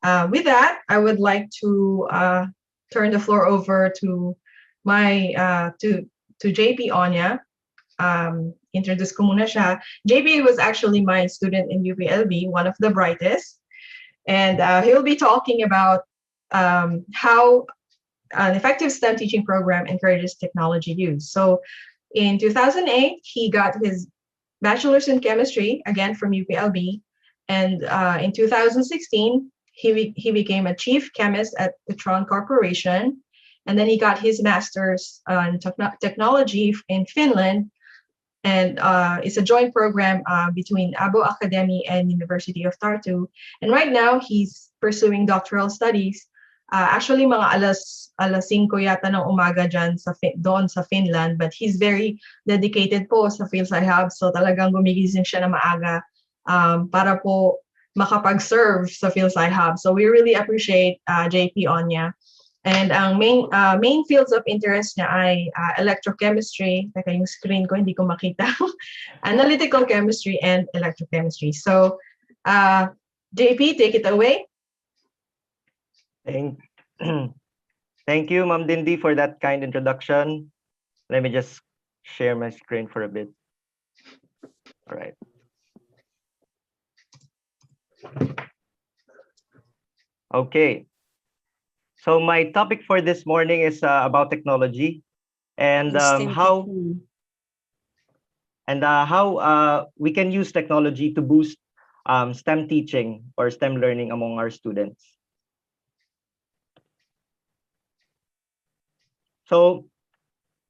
With that, I would like to turn the floor over to my to JP Onya. Introduce ko muna siya. JP was actually my student in UPLB, one of the brightest, and he'll be talking about how an effective STEM teaching program encourages technology use. So in 2008, he got his bachelor's in chemistry, again from UPLB. And in 2016, he became a chief chemist at Petron Corporation. And then he got his master's in technology in Finland. And it's a joint program between Abo Academy and University of Tartu. And right now, he's pursuing doctoral studies. Actually, mga alas 5 yata ng umaga dyan doon sa Finland, but he's very dedicated po sa Philsci Hub. So talagang gumigising siya na maaga para po makapag-serve sa Philsci Hub. So we really appreciate JP Onya. And ang main fields of interest niya ay electrochemistry. Teka, yung screen ko hindi ko makita. Analytical chemistry and electrochemistry. So JP, take it away. Thank you, Ma'am Dindi, for that kind introduction. Let me just share my screen for a bit. All right. Okay. So my topic for this morning is about technology and how we can use technology to boost STEM teaching or STEM learning among our students. So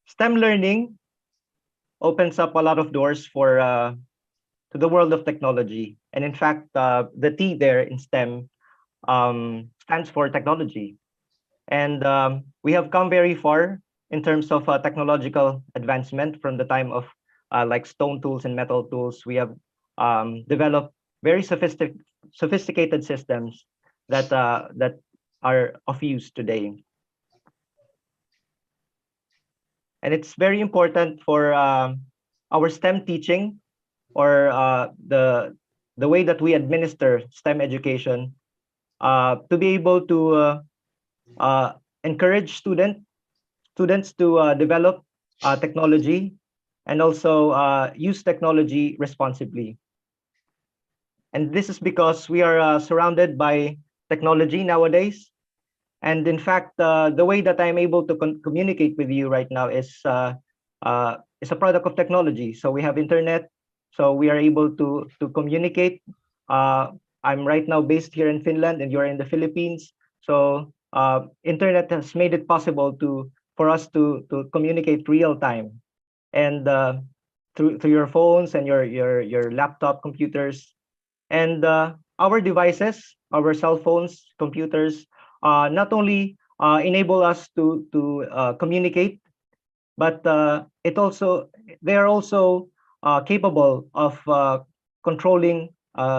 STEM learning opens up a lot of doors for to the world of technology. And in fact, the T there in STEM stands for technology. And we have come very far in terms of technological advancement from the time of like stone tools and metal tools. We have developed very sophisticated systems that are of use today. And it's very important for our STEM teaching or the way that we administer STEM education to be able to encourage students to develop technology and also use technology responsibly. And this is because we are surrounded by technology nowadays. And in fact, the way that I'm able to communicate with you right now is a product of technology. So we have internet, so we are able to communicate. I'm right now based here in Finland, and you're in the Philippines. So internet has made it possible for us to communicate real time, and through your phones and your laptop computers, and our devices, our cell phones, computers. Not only enable us to communicate, but they are also capable of controlling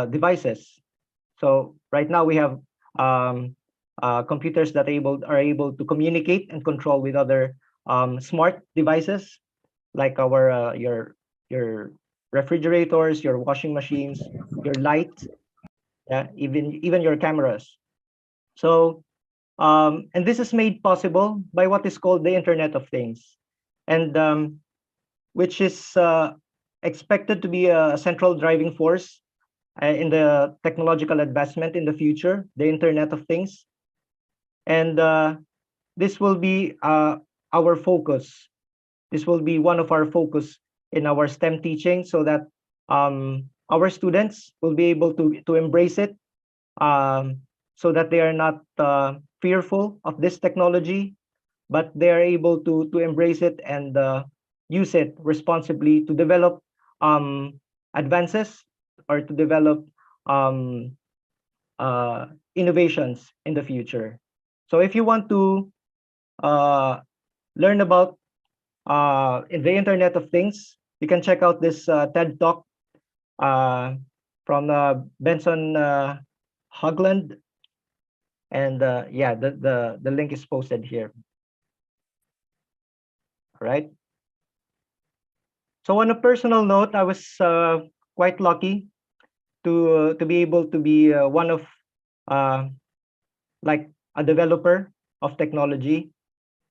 devices. So right now we have computers that are able to communicate and control with other smart devices, like your refrigerators, your washing machines, your light, even your cameras. So and this is made possible by what is called the Internet of Things, and which is expected to be a central driving force in the technological advancement in the future, the Internet of Things. And this will be our focus. This will be one of our focus in our STEM teaching, so that our students will be able to embrace it, so that they are not fearful of this technology, but they are able to embrace it and use it responsibly to develop advances or to develop innovations in the future. So if you want to learn about in the Internet of Things, you can check out this TED Talk from Benson Hogland. And yeah, the link is posted here. All right. So on a personal note, I was quite lucky to be able to be one of like a developer of technology,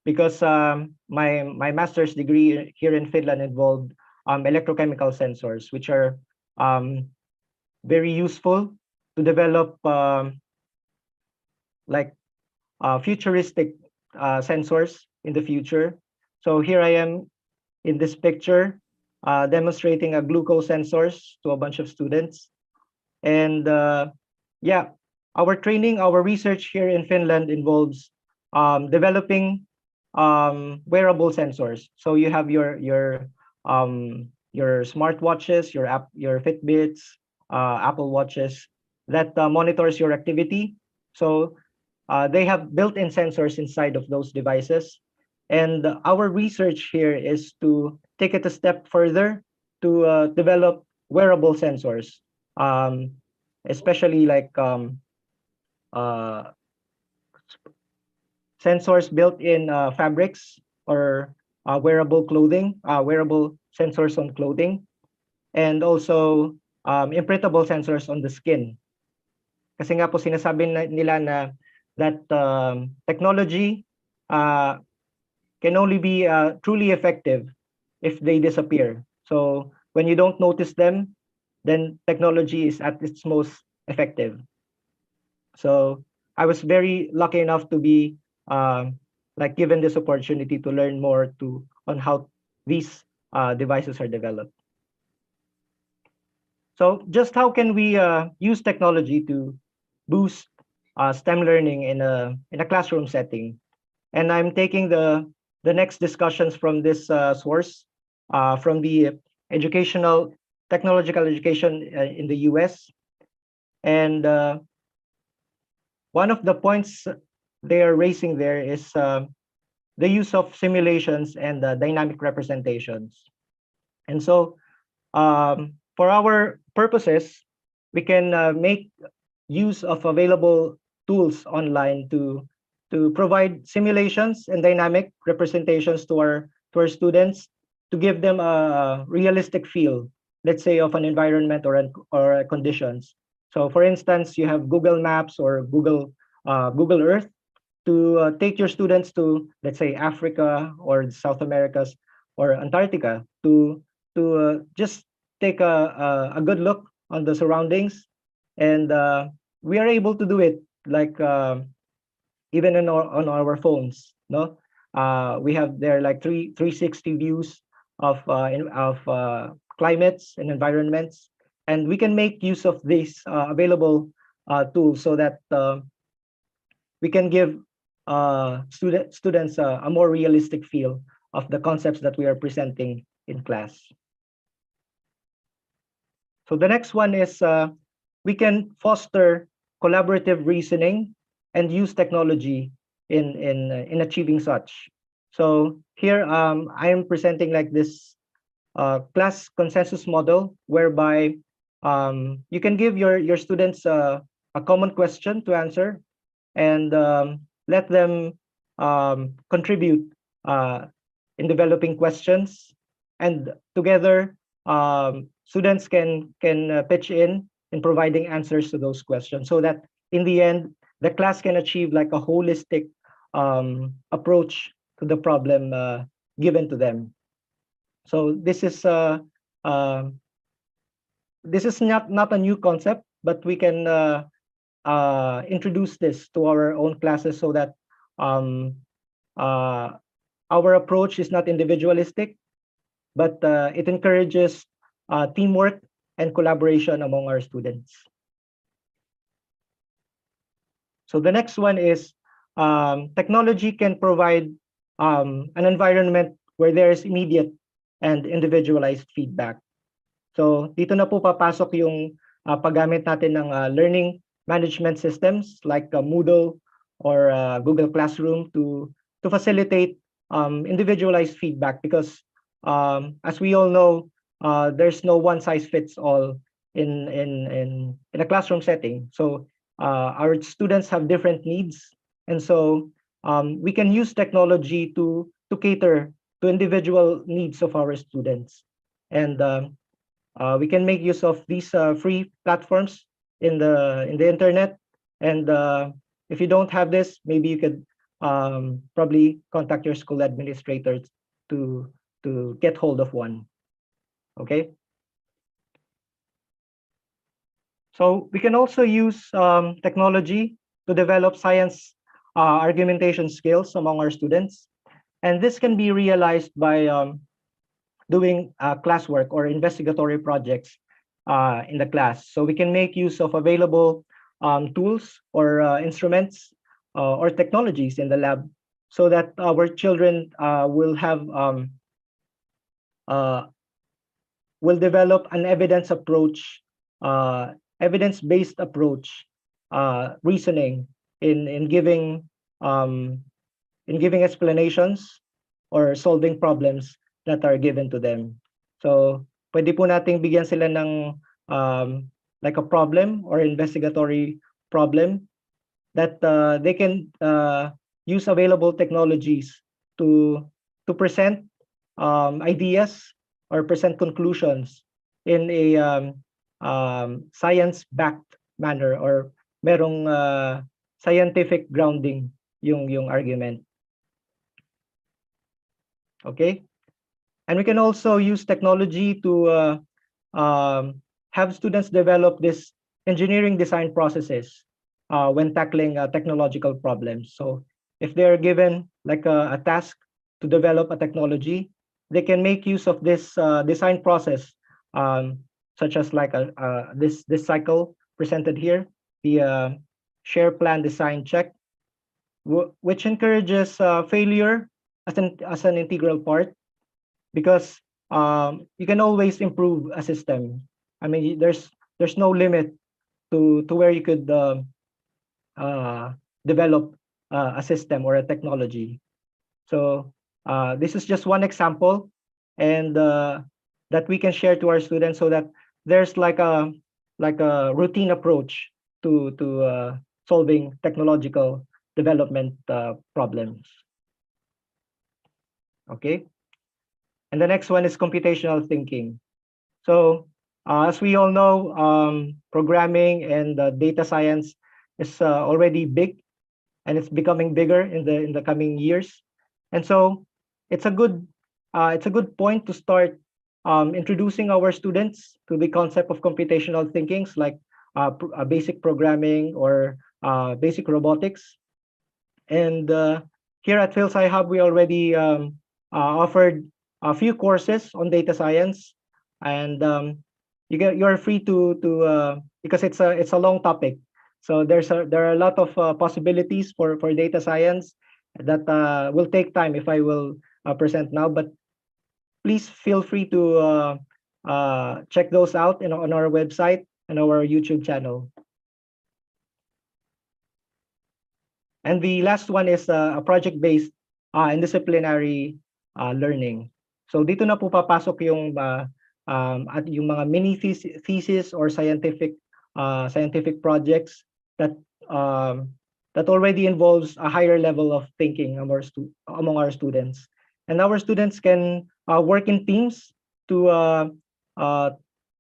because my master's degree here in Finland involved electrochemical sensors, which are um, very useful to develop like futuristic sensors in the future. So here I am in this picture demonstrating a glucose sensors to a bunch of students. And yeah, our training, our research here in Finland involves developing wearable sensors. So you have your smartwatches, your Fitbits, Apple Watches that monitors your activity. So they have built-in sensors inside of those devices. And our research here is to take it a step further to develop wearable sensors, um, especially like uh, sensors built in fabrics or wearable clothing, wearable sensors on clothing, and also imprintable sensors on the skin. Kasi nga po sinasabi nila na that technology uh, can only be truly effective if they disappear. So when you don't notice them, then technology is at its most effective. So I was very lucky enough to be like given this opportunity to learn more on how these devices are developed. So just how can we use technology to boost STEM learning in a classroom setting? And I'm taking the next discussions from this source from the educational technological education in the US. And one of the points they are raising there is the use of simulations and dynamic representations. And so for our purposes, we can make use of available tools online to provide simulations and dynamic representations to our students to give them a realistic feel, let's say, of an environment or conditions. So for instance, you have Google Maps or Google Earth to take your students to, let's say, Africa or South Americas or Antarctica to just take a good look on the surroundings. And we are able to do it like even on our phones, no? We have there like 360 views of climates and environments, and we can make use of these available tools so that we can give students a more realistic feel of the concepts that we are presenting in class. So the next one is we can foster collaborative reasoning and use technology in achieving such. So here I am presenting like this class consensus model whereby you can give your students a common question to answer and let them contribute in developing questions, and together students can pitch in providing answers to those questions, so that in the end the class can achieve like a holistic approach to the problem given to them. So this is not a new concept, but we can introduce this to our own classes so that uh, our approach is not individualistic, but it encourages teamwork and collaboration among our students. So the next one is technology can provide an environment where there is immediate and individualized feedback. So dito na po papasok yung paggamit natin ng learning management systems like Moodle or Google Classroom to facilitate individualized feedback, because as we all know, there's no one size fits all in a classroom setting. So our students have different needs, and so we can use technology to cater to individual needs of our students. And we can make use of these free platforms in the internet, and if you don't have this, maybe you could probably contact your school administrators to get hold of one. Okay. So we can also use technology to develop science argumentation skills among our students. And this can be realized by doing classwork or investigatory projects in the class. So we can make use of available tools or instruments or technologies in the lab so that our children will have will develop an evidence approach, evidence-based approach, reasoning in giving explanations or solving problems that are given to them. So, pwede po nating bigyan sila ng like a problem or investigatory problem that they can use available technologies to present ideas or present conclusions in a science-backed manner or merong scientific grounding yung argument. Okay? And we can also use technology to have students develop this engineering design processes when tackling technological problems. So if they're given like a task to develop a technology, they can make use of this design process, such as like this cycle presented here, the share plan design check, which encourages failure as an integral part, because you can always improve a system. I mean, there's no limit to where you could develop a system or a technology. So this is just one example, and that we can share to our students so that there's like a routine approach to solving technological development problems. Okay. And the next one is computational thinking. So as we all know, programming and data science is already big, and it's becoming bigger in the coming years. And so it's a good point to start introducing our students to the concept of computational thinkings, like basic programming or basic robotics. And here at Philsci Hub, we already offered a few courses on data science, and you're free to because it's a long topic. So there are a lot of possibilities for data science that will take time if I will present now. But please feel free to check those out on our website and our YouTube channel. And the last one is a project-based and disciplinary learning. So dito na po papasok yung at yung mga mini thesis or scientific projects that already involves a higher level of thinking among our students. And our students can work in teams to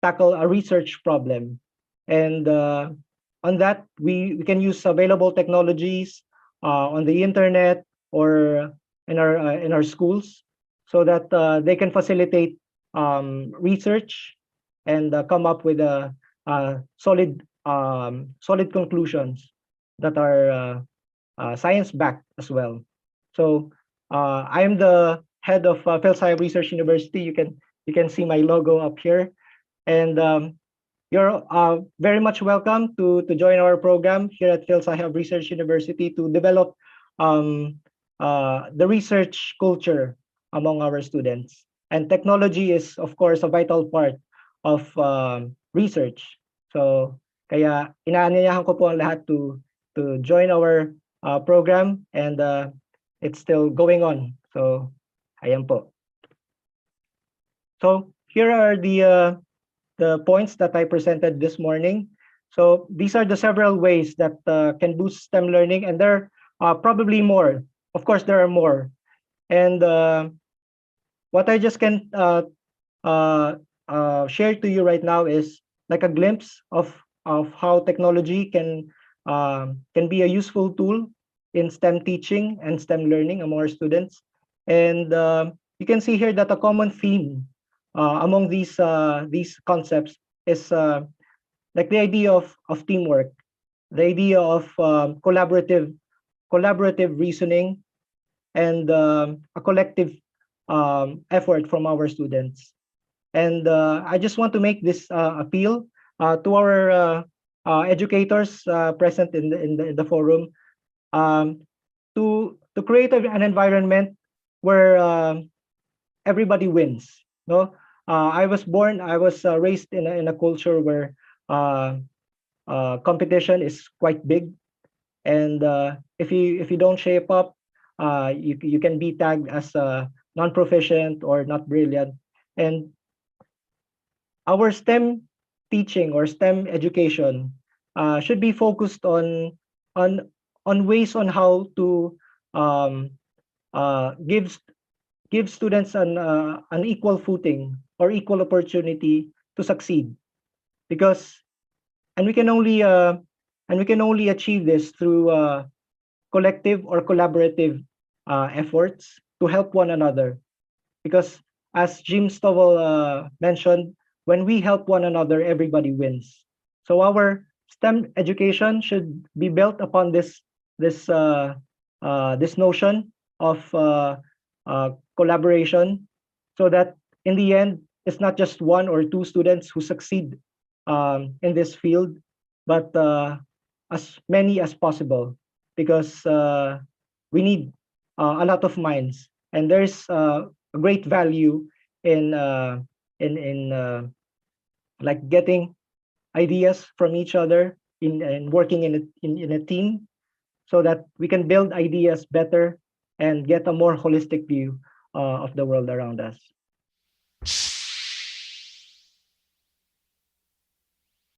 tackle a research problem. And on that, we can use available technologies on the internet or in our schools, so that they can facilitate research and come up with solid conclusions that are science-backed as well. So I am the head of Philsci Research University. You can see my logo up here, and you're very much welcome to join our program here at Philsci Research University to develop the research culture among our students. And technology is, of course, a vital part of research. So kaya inaanyayahan ko po ang lahat to join our program, and it's still going on. So ayan po. So here are the points that I presented this morning. So these are the several ways that can boost STEM learning, and there are probably more. Of course, there are more. And what I just can share to you right now is like a glimpse of how technology can can be a useful tool in STEM teaching and STEM learning among our students. And you can see here that a common theme among these concepts is like the idea of teamwork, the idea of collaborative reasoning, and a collective effort from our students. And I just want to make this appeal to our educators present in the forum, um, to create an environment where everybody wins. No, I was raised in a culture where uh, competition is quite big, and if you don't shape up, you can be tagged as non-proficient or not brilliant. And our STEM teaching or STEM education should be focused on on ways on how to um, give students an equal footing or equal opportunity to succeed. Because and we can only achieve this through collective or collaborative efforts to help one another. Because as Jim Stovall mentioned, when we help one another, everybody wins. So our STEM education should be built upon this notion of collaboration, so that in the end, it's not just one or two students who succeed in this field, but as many as possible, because we need a lot of minds, and there's a great value in like getting ideas from each other in working in a team, so that we can build ideas better and get a more holistic view of the world around us.